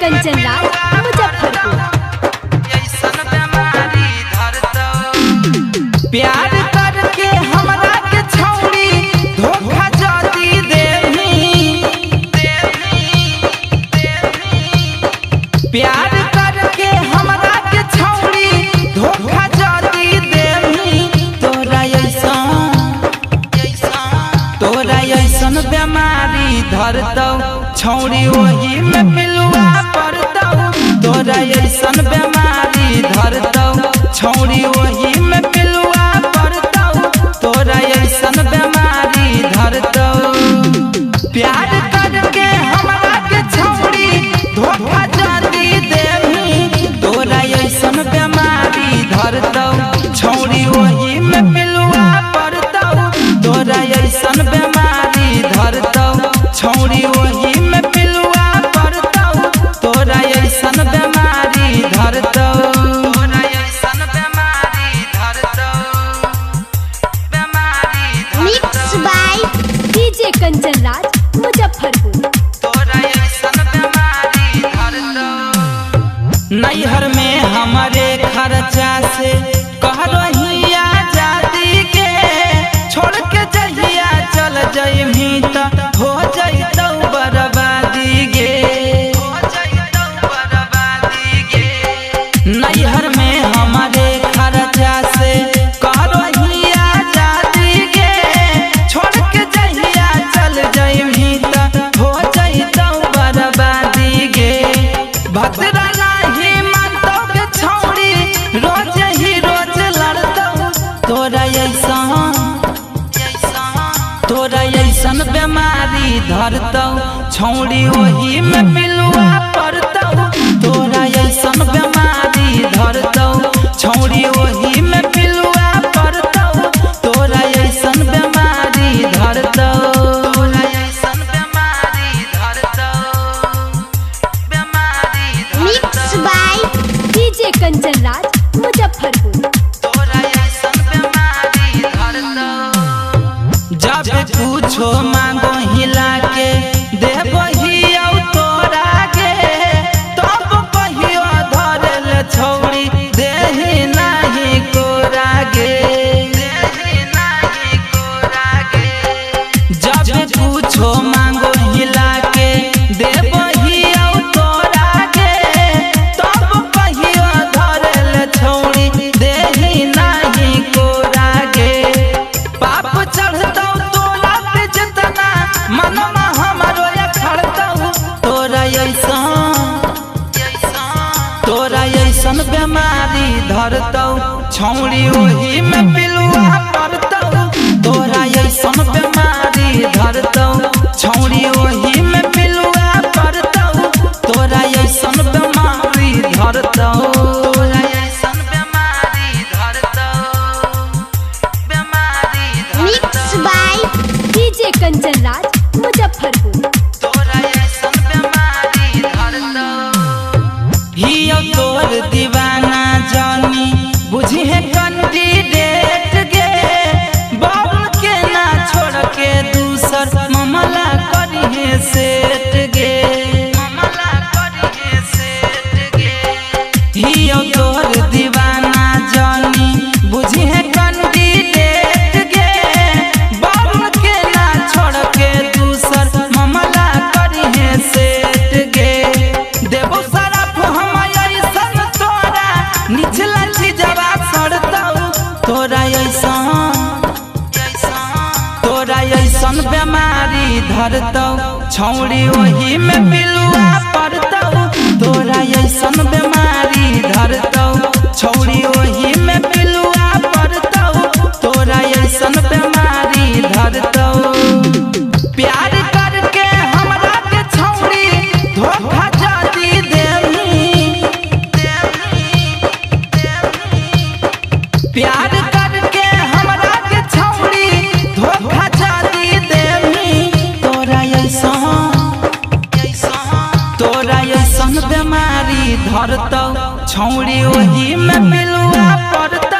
कंचन राज मुजफ्फरपुर। प्यार करके हमरा के छौड़ी धोखा जदी देही, प्यार करके हमरा के छौड़ी धोखा जदी देही, तोरा ऐसन बीमारी धरतौ छौड़ी वही में पिलुआ पड़तौ, तोरा ऐसन बीमारी धरतौ छौड़ी वही में पिलुआ पड़तौ, तोरा ऐसन बीमारी धरतौ। प्यार करके हमरा के छौड़ी धोखा जदी देही, तोरा ऐसन बीमारी धरतौ छौड़ी वही में पिलुआ पड़तौ, तोरा ऐसन बीमारी धरतौ छौड़ी वही में पिलुआ पड़तौ, तोरा ऐसन बीमारी धरतौ। Mix by DJ Kanchan Raj Muzaffarpur. नैहर में हमारे खर्चा से कह रही आजादी के, छोड़ के जहिया चल जइमी त हो जइतौ बर्बादी गे। नैहर में हमारे खर्चा से कह रही आजादी के, छोड़ के जहिया चल जइमी त हो जइतौ बर्बादी गे। भद्रा रोज ही रोज लड़तौ तोरा ऐसन बीमारी धरतौ छौड़ी वही में पिलुआ पड़तौ, तोरा ऐसन बीमारी धरतौ छौड़ी वही में पिलुआ पड़तौ, तोरा ऐसन बीमारी धरतौ। Mix by DJ Kanchan Raj Muzaffarpur. जब कुछो मांगो हिला के देबही तोरा के, तब कहियो धरल छौड़ी देही नाही कोरा गे। जब कुछो मांगो हिला के देबही तोरा के, तब कहियो धरल छौड़ी देही नाही कोरा गे। पाप चढ़तौ मनवा हमरो खड़तौ, तोरा ऐसन बीमारी धरतौ छौड़ी वही में पिलुआ पड़तौ, तोरा ऐसन बीमारी धरतौ छौड़ी वही में पिलुआ पड़तौ, तोरा ऐसन बीमारी धरतौ। Mix by DJ Kanchan Raj Muzaffarpur. हियो तोर दीवाना जानी बुझी है कैंडिडेट गे, बाबू के ना छोड़ के दूसर मामला करी है सेट गे। हियो तोर दीवाना जानी बुझी है कैंडिडेट गे, बाबू के ना छोड़ के दूसर मामला करी है सेट गे। देबो निचला चीजवा सड़तौ तोरा ऐसन बीमारी धरतौ छौड़ी वही में पिलुआ पड़तौ, तोरा ऐसन बीमारी धरतौ छौड़ी वही में पिलुआ पड़तौ, तोरा ऐसन बीमारी धरतौ। प्यार करके हमरा के छौड़ी धोखा जदी देही, प्यार करके हमरा के छौड़ी धोखा जदी देही, तोरा ऐसन बीमारी धरतौ छौड़ी वही में पिलुआ पड़तौ,